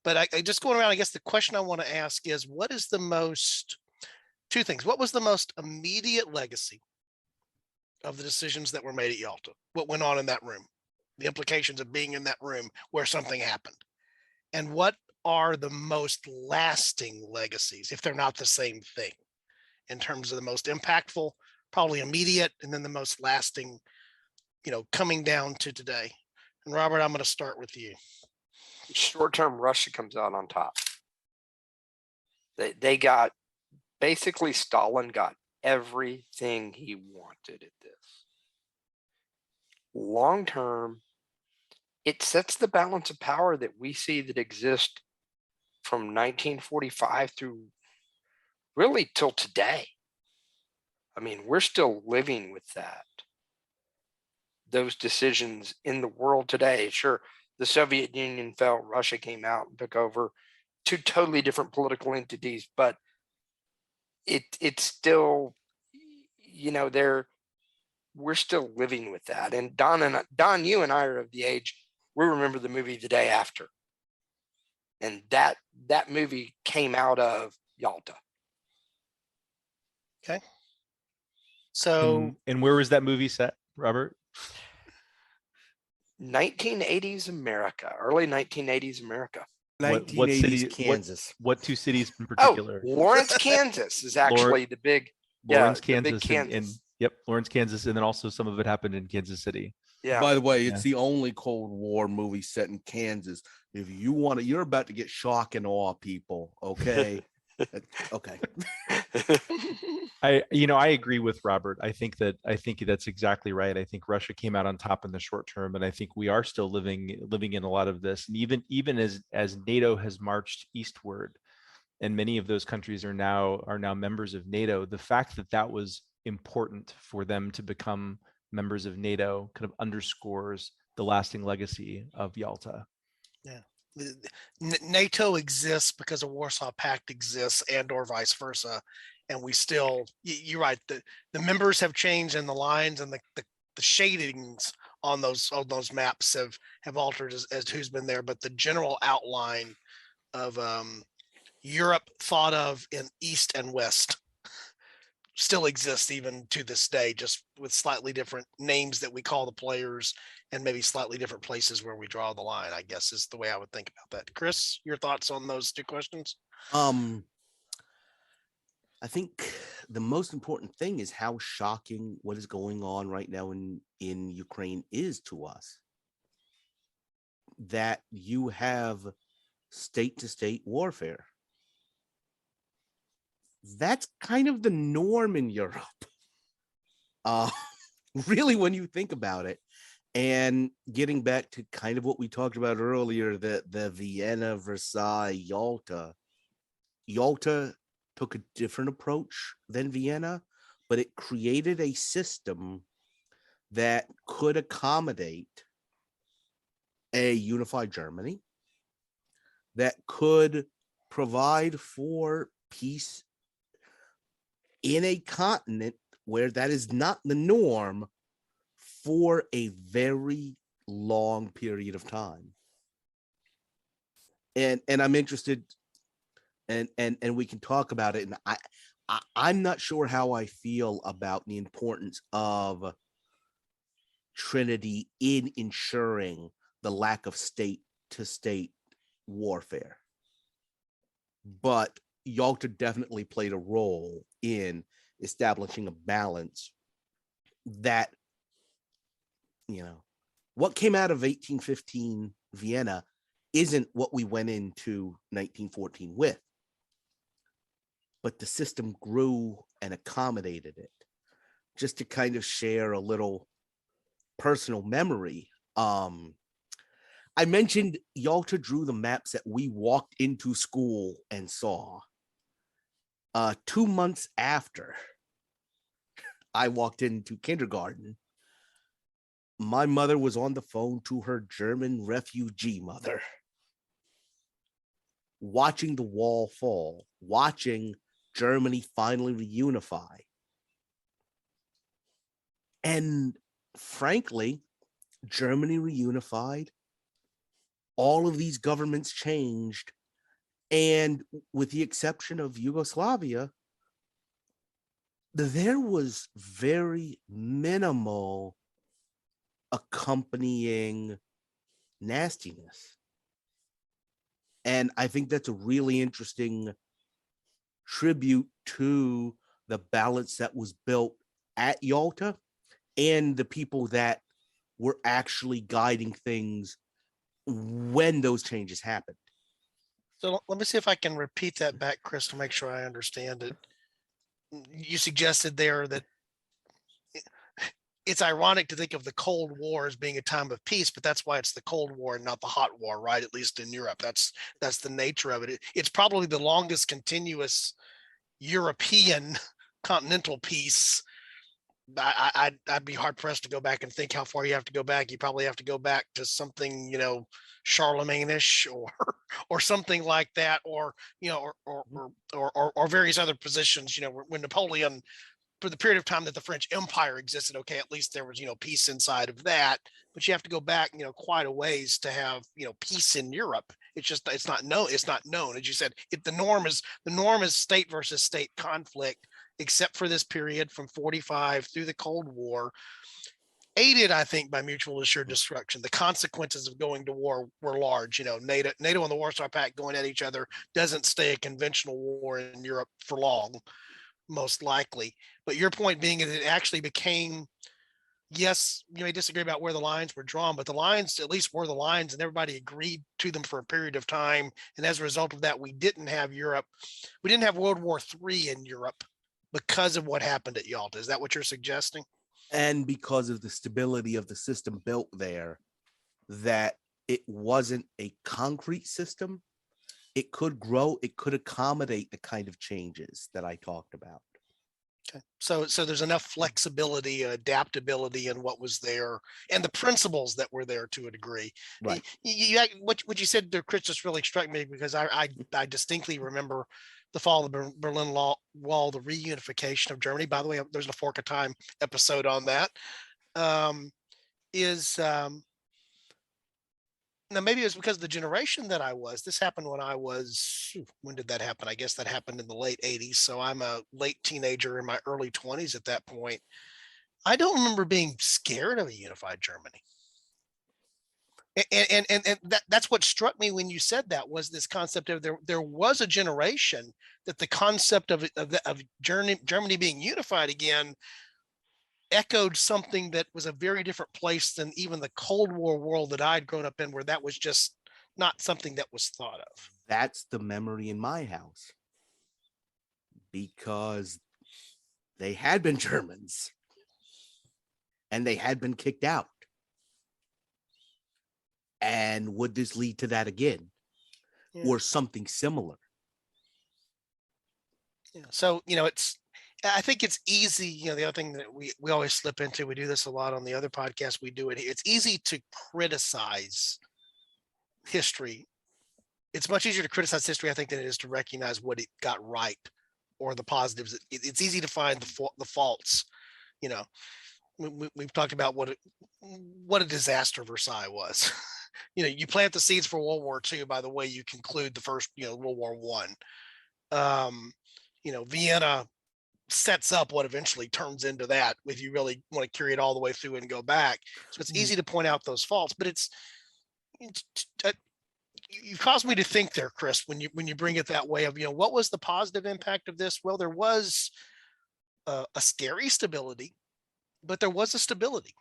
But I just going around, I guess the question I want to ask is, two things. What was the most immediate legacy of the decisions that were made at Yalta? What went on in that room? The implications of being in that room where something happened. And what are the most lasting legacies, if they're not the same thing, in terms of the most impactful, probably immediate, and then the most lasting, coming down to today? And Robert, I'm going to start with you. Short term, Russia comes out on top. They got, basically Stalin got everything he wanted at this. Long term, it sets the balance of power that we see that exist from 1945 through really till today. I mean, we're still living with that. Those decisions in the world today. Sure, the Soviet Union fell, Russia came out and took over, two totally different political entities, but it's still, we're still living with that. And Don, you and I are of the age, we remember the movie The Day After. And that movie came out of Yalta. Okay. So, and where was that movie set, Robert? 1980s America, early 1980s America. What city? Kansas. What two cities in particular? Lawrence, Kansas is actually the big. Lawrence, the big Kansas, Kansas. and yep, Lawrence, Kansas, and then also some of it happened in Kansas City. Yeah. By the way, it's the only Cold War movie set in Kansas. If you want to, you're about to get shock and awe, people. Okay. Okay. I agree with Robert. I think that's exactly right. I think Russia came out on top in the short term, and I think we are still living in a lot of this. And even as NATO has marched eastward, and many of those countries are now members of NATO, the fact that was important for them to become members of NATO kind of underscores the lasting legacy of Yalta. Yeah. NATO exists because the Warsaw Pact exists, and or vice versa. And we still, you're right, the members have changed, and the lines and the shadings on those maps have altered as who's been there. But the general outline of Europe thought of in East and West still exists even to this day, just with slightly different names that we call the players and maybe slightly different places where we draw the line, I guess is the way I would think about that. Chris, your thoughts on those two questions? I think the most important thing is how shocking what is going on right now in Ukraine is to us. That you have state-to-state warfare. That's kind of the norm in Europe. Really, when you think about it. And getting back to kind of what we talked about earlier, the Vienna, Versailles, Yalta took a different approach than Vienna, but it created a system that could accommodate a unified Germany, that could provide for peace in a continent where that is not the norm for a very long period of time. And I'm interested, and we can talk about it. And I'm not sure how I feel about the importance of Trinity in ensuring the lack of state to state warfare. But Yalta definitely played a role in establishing a balance that, what came out of 1815 Vienna isn't what we went into 1914 with. But the system grew and accommodated it. Just to kind of share a little personal memory, I mentioned Yalta drew the maps that we walked into school and saw. 2 months after I walked into kindergarten, my mother was on the phone to her German refugee mother, watching the wall fall, watching Germany finally reunify. And frankly, Germany reunified. All of these governments changed. And with the exception of Yugoslavia, there was very minimal accompanying nastiness. And I think that's a really interesting tribute to the balance that was built at Yalta and the people that were actually guiding things when those changes happened. So let me see if I can repeat that back, Chris, to make sure I understand it. You suggested there that it's ironic to think of the Cold War as being a time of peace, but that's why it's the Cold War and not the Hot War, right? At least in Europe, that's the nature of it. It's probably the longest continuous European continental peace. I'd be hard pressed to go back and think how far you have to go back. You probably have to go back to something, Charlemagne-ish or something like that, or various other positions. When Napoleon, for the period of time that the French Empire existed, okay, at least there was peace inside of that. But you have to go back quite a ways to have peace in Europe. It's not known. It's not known, as you said. The norm is state versus state conflict, except for this period from 45 through the Cold War, aided, I think, by mutual assured destruction. The consequences of going to war were large. NATO and the Warsaw Pact going at each other doesn't stay a conventional war in Europe for long, most likely. But your point being that it actually became, yes, you may disagree about where the lines were drawn, but the lines at least were the lines, and everybody agreed to them for a period of time. And as a result of that, we didn't have World War III in Europe because of what happened at Yalta. Is that what you're suggesting? And because of the stability of the system built there, that it wasn't a concrete system. It could grow, it could accommodate the kind of changes that I talked about. Okay. So there's enough flexibility, adaptability in what was there, and the principles that were there to a degree. Right. What you said there, Chris, just really struck me, because I distinctly remember the fall of the Berlin Wall, the reunification of Germany. By the way, there's a Fork of Time episode on that. Now, maybe it was because of the generation that I was. This happened when I was, when did that happen? I guess that happened in the late 80s. So I'm a late teenager in my early 20s at that point. I don't remember being scared of a unified Germany. And that's what struck me when you said that, was this concept of there was a generation that the concept of Germany being unified again echoed something that was a very different place than even the Cold War world that I'd grown up in, where that was just not something that was thought of. That's the memory in my house, because they had been Germans and they had been kicked out. And would this lead to that again? Yeah. Or something similar? Yeah. So, I think it's easy, the other thing that we always slip into, we do this a lot on the other podcast, we do it here. It's easy to criticize history. It's much easier to criticize history, I think, than it is to recognize what it got right or the positives. It's easy to find the faults, we've talked about what a disaster Versailles was. You plant the seeds for World War II by the way you conclude the first, World War One. Vienna sets up what eventually turns into that if you really want to carry it all the way through and go back. So it's easy to point out those faults, but you caused me to think there, Chris, when you bring it that way of, what was the positive impact of this? Well, there was a scary stability, but there was a stability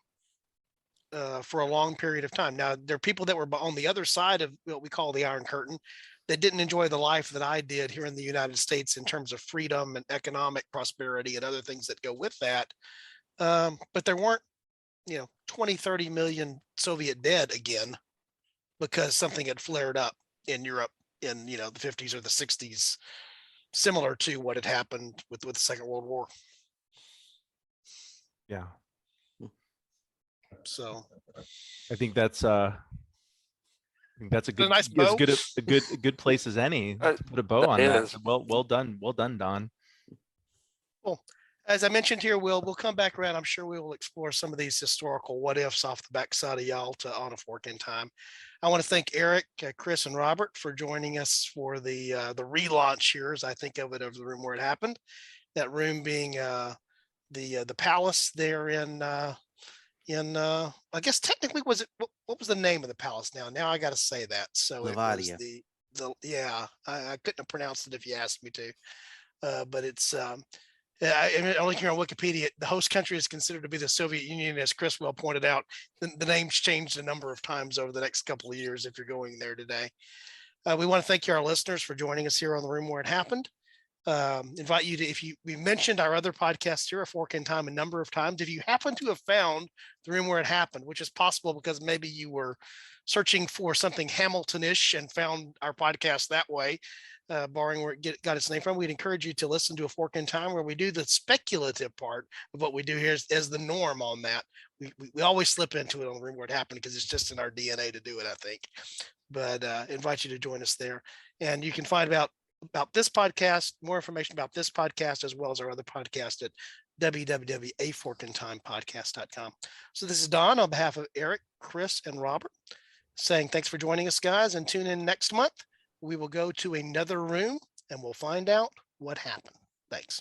for a long period of time. Now, there are people that were on the other side of what we call the Iron Curtain that didn't enjoy the life that I did here in the United States in terms of freedom and economic prosperity and other things that go with that. But there weren't, 20, 30 million Soviet dead again because something had flared up in Europe in, the 50s or the 60s, similar to what had happened with the Second World War. Yeah. So I think that's a good, nice bow. as good a good place as any to put a bow on that. is. Well done, Don. Well, as I mentioned here, we'll come back around. I'm sure we will explore some of these historical what ifs off the backside of Yalta on A Fork in Time. I want to thank Eric, Chris, and Robert for joining us for the relaunch here, as I think of it, of the room where it happened. That room being the palace there in I guess technically was it what was the name of the palace now I got to say that. So Livadia. It was I couldn't have pronounced it if you asked me to, but it's only here on Wikipedia, the host country is considered to be the Soviet Union, as Chris well pointed out. The name's changed a number of times over the next couple of years if you're going there today. We want to thank you, our listeners, for joining us here on the room where it happened. Invite you to, we mentioned our other podcast here, A Fork in Time, a number of times. If you happen to have found the room where it happened, which is possible because maybe you were searching for something Hamilton-ish and found our podcast that way, barring where it got its name from, we'd encourage you to listen to A Fork in Time, where we do the speculative part of what we do here as the norm on that. We always slip into it on the room where it happened because it's just in our DNA to do it, I think. But invite you to join us there. And you can find about this podcast, more information about this podcast, as well as our other podcast at www.aforkintimepodcast.com. So this is Don on behalf of Eric, Chris, and Robert saying thanks for joining us, guys, and tune in next month. We will go to another room and we'll find out what happened. Thanks.